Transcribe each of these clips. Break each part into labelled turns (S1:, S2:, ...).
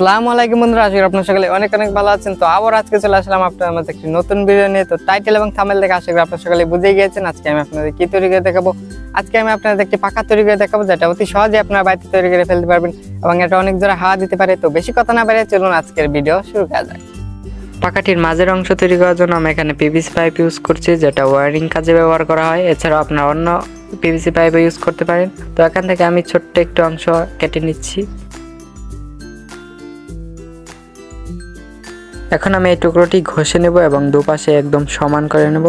S1: আসসালামু আলাইকুম বন্ধুরা, আশা করি আপনারা সকলে অনেক অনেক ভালো আছেন। তো আবার আজকে চলে আসলাম আপনাদের মাঝে একটি নতুন ভিডিও নিয়ে। তো টাইটেল এবং থাম্বনেল দেখে আশা করি আপনারা সকলে বুঝে গিয়েছেন আজকে আমি আপনাদের কি তৈরি করে দেখাবো। আজকে আমি আপনাদের একটি পাখা তৈরি করে দেখাবো, যেটা অতি সহজে আপনারা বাড়িতে তৈরি করে ফেলতে পারবেন এবং এটা অনেক জোরে হাওয়া দিতে পারে। তো বেশি কথা না বাড়িয়ে চলুন আজকের ভিডিও শুরু করা যাক। পাখাটির মাঝের অংশ তৈরি করার জন্য আমি এখানে পিভিসি পাইপ ইউজ করছি, যেটা ওয়্যারিং কাজে ব্যবহার করা হয়। এছাড়াও আপনারা অন্য পিভিসি পাইপ ইউজ করতে পারেন। তো এখান থেকে আমি ছোট্ট একটু অংশ কেটে নিচ্ছি। এখন আমি এই টুকরোটি ঘষে নেব এবং দুপাশে একদম সমান করে নেব।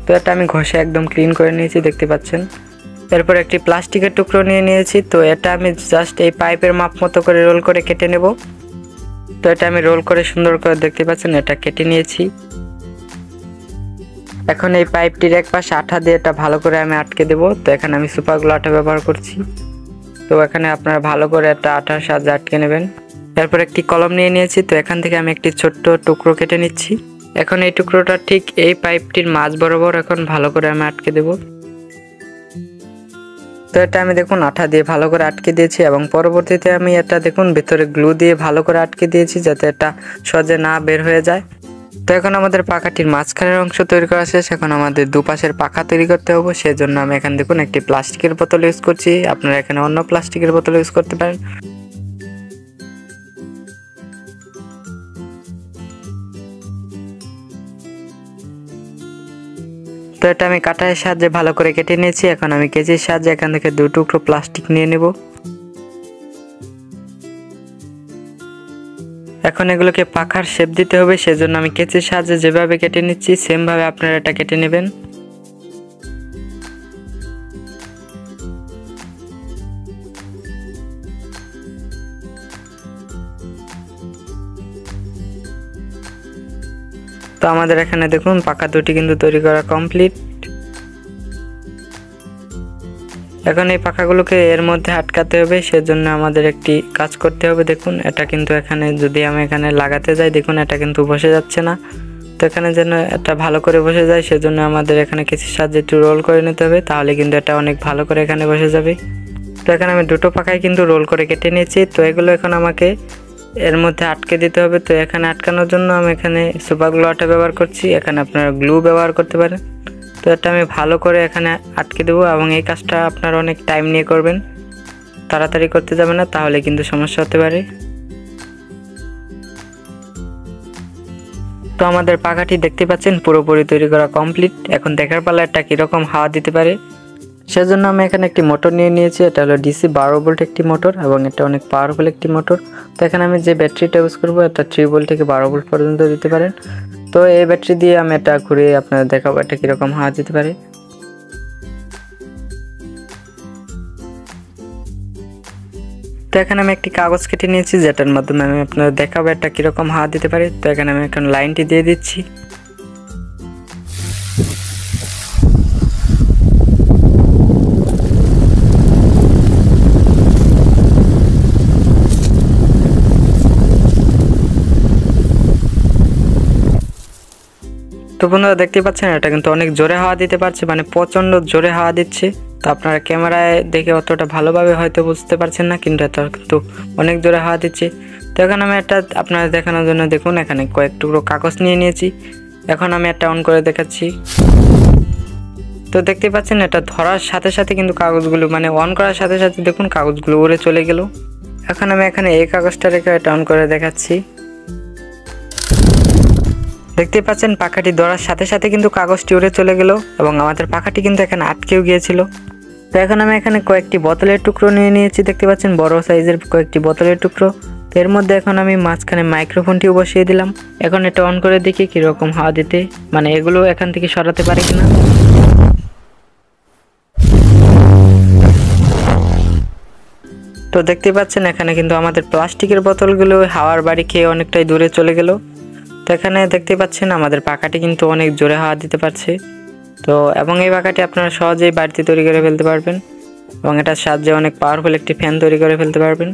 S1: তো এটা আমি ঘষে একদম ক্লিন করে নিয়েছি, দেখতে পাচ্ছেন। এরপর একটি প্লাস্টিকের টুকরো নিয়ে নিয়েছি। তো এটা আমি জাস্ট এই পাইপের মাপ মতো করে রোল করে কেটে নেব। তো এটা আমি রোল করে সুন্দর করে, দেখতে পাচ্ছেন, এটা কেটে নিয়েছি। এখন এই পাইপটির এক পাশে আঠা দিয়ে এটা ভালো করে আমি আটকে দেব। তো এখানে আমি সুপার গ্লু আঠা ব্যবহার করছি। তো এখানে আপনারা ভালো করে একটা আঠার সাহায্যে আটকে নেবেন। এরপর একটি কলম নিয়ে নিয়েছি। তো এখান থেকে আমি একটি ছোট্ট টুকরো কেটে নিচ্ছি। এখন এই টুকরোটা ঠিক এই পাইপটির মাঝ বরাবর এখন ভালো করে আমি আটকে দেব। তো এটা আমি দেখুন আঠা দিয়ে ভালো করে আটকে দিয়েছি এবং পরবর্তীতে আমি এটা দেখুন ভিতরে গ্লু দিয়ে ভালো করে আটকে দিয়েছি, যাতে এটা সহজে না বের হয়ে যায়। তো এখন আমাদের পাখাটির মাঝখানের অংশ তৈরি করা শেষ। এখন আমাদের দুপাশের পাখা তৈরি করতে হবে। সেজন্য আমি এখানে দেখুন একটি প্লাস্টিকের বোতল ইউজ করছি। আপনারা এখানে অন্য প্লাস্টিকের বোতল ইউজ করতে পারেন। তো এটা আমি কাটারের সাহায্যে ভালো করে কেটে নিয়েছি। এখন আমি কেচির সাহায্যে এখান থেকে 2 টুকরো প্লাস্টিক নিয়ে নেব। এখন এগুলোকে পাখার শেপ দিতে হবে, সেজন্য আমি কেচির সাহায্যে যেভাবে কেটে নিচ্ছি সেম ভাবে আপনারা এটা কেটে নেবেন। তো আমাদের এখানে দেখুন পাখা দুটি কিন্তু তৈরি করা কমপ্লিট। এখন এই পাখাগুলোকে এর মধ্যে আটকাতে হবে, সেজন্য আমাদের একটি কাজ করতে হবে। দেখুন এটা কিন্তু এখানে যদি আমি এখানে লাগাতে যাই, দেখুন এটা কিন্তু বসে যাচ্ছে না। তো এখানে যেন এটা ভালো করে বসে যায়, সেজন্য আমাদের এখানে কিছুর সাহায্যে একটু রোল করে নিতে হবে, তাহলে কিন্তু এটা অনেক ভালো করে এখানে বসে যাবে। তো এখানে আমি দুটো পাখাই কিন্তু রোল করে কেটে নিয়েছি। তো এগুলো এখন আমাকে এর মধ্যে আটকে দিতে হবে। তো এখানে আটকানোর জন্য আমি এখানে সুপার গ্লু আঠা ব্যবহার করছি। এখানে আপনারা গ্লু ব্যবহার করতে পারেন। তো এটা আমি ভালো করে এখানে আটকে দেবো এবং এই কাজটা আপনারা অনেক টাইম নিয়ে করবেন, তাড়াতাড়ি করতে যাবে না, তাহলে কিন্তু সমস্যা হতে পারে। তো আমাদের পাখাটি দেখতে পাচ্ছেন পুরোপুরি তৈরি করা কমপ্লিট। এখন দেখার পালা এটা কীরকম হাওয়া দিতে পারে। সেজন্য আমি এখানে একটি মোটর নিয়ে নিয়েছি। এটা হলো DC 12 ভোল্ট একটি মোটর এবং এটা অনেক পাওয়ারফুল একটি মোটর। তো এখানে আমি যে ব্যাটারিটা ইউজ করবো এটা 3 ভোল্ট থেকে 12 ভোল্ট পর্যন্ত দিতে পারেন। তো এই ব্যাটারি দিয়ে আমি এটা ঘুরিয়ে আপনাদের দেখাবো এটা কীরকম হাওয়া দিতে পারে। তো এখানে আমি একটি কাগজ কেটে নিয়েছি, যেটার মাধ্যমে আমি আপনাদের দেখাবো এটা কীরকম হাওয়া দিতে পারে। তো এখানে আমি এখন লাইনটি দিয়ে দিচ্ছি। তো বন্ধুরা দেখতে পাচ্ছেন এটা কিন্তু অনেক জোরে হাওয়া দিতে পারছে, মানে প্রচণ্ড জোরে হাওয়া দিচ্ছে। তো আপনারা ক্যামেরায় দেখে অতটা ভালোভাবে হয়তো বুঝতে পারছেন না, কিন্তু এটা কিন্তু অনেক জোরে হাওয়া দিচ্ছে। তো এখন আমি এটা আপনারা দেখানোর জন্য দেখুন এখানে কয়েক টুকরো কাগজ নিয়ে নিয়েছি। এখন আমি এটা অন করে দেখাচ্ছি। তো দেখতে পাচ্ছেন এটা ধরার সাথে সাথে কিন্তু কাগজগুলো, মানে অন করার সাথে সাথে দেখুন কাগজগুলো উড়ে চলে গেল। এখন আমি এখানে এই কাগজটা রেখে এটা অন করে দেখাচ্ছি। দেখতে পাচ্ছেন পাখাটি ধরার সাথে সাথে কিন্তু কাগজটি উড়ে চলে গেল এবং আমাদের পাখাটি কিন্তু এখানে আটকেও গিয়েছিল। তো এখন আমি এখানে কয়েকটি বোতলের টুকরো নিয়ে নিয়েছি, দেখতে পাচ্ছেন বড় সাইজের কয়েকটি বোতলের টুকরো। তো এর মধ্যে এখন আমি মাঝখানে মাইক্রোফোনটিও বসিয়ে দিলাম। এখন এটা অন করে দেখি কীরকম হাওয়া দিতে, মানে এগুলো এখান থেকে সরাতে পারে কিনা। তো দেখতে পাচ্ছেন এখানে কিন্তু আমাদের প্লাস্টিকের বোতলগুলো হাওয়ার বাড়ি খেয়ে অনেকটাই দূরে চলে গেল। তো এখানে দেখতে পাচ্ছেন আমাদের পাখাটি কিন্তু অনেক জোরে হাওয়া দিতে পারছে। তো এবং এই পাখাটি আপনারা সহজেই বাড়িতে তৈরি করে ফেলতে পারবেন এবং এটার সাহায্যে অনেক পাওয়ারফুল একটি ফ্যান তৈরি করে ফেলতে পারবেন।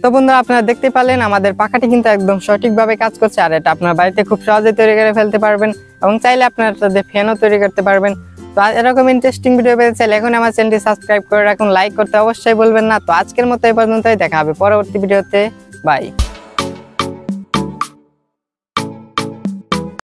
S1: তো বন্ধুরা আপনারা দেখতে পারলেন আমাদের পাখাটি কিন্তু একদম সঠিকভাবে কাজ করছে, আর এটা আপনার বাড়িতে খুব সহজেই তৈরি করে ফেলতে পারবেন এবং চাইলে আপনারা এটাতে ফ্যানও তৈরি করতে পারবেন। তো এরকম ইন্টারেস্টিং ভিডিও পেতে চাইলে এখন আমার চ্যানেলটি সাবস্ক্রাইব করে রাখুন, লাইক করতে অবশ্যই ভুলবেন না। তো আজকের মতো এই পর্যন্তই, দেখা হবে পরবর্তী ভিডিওতে। বাই।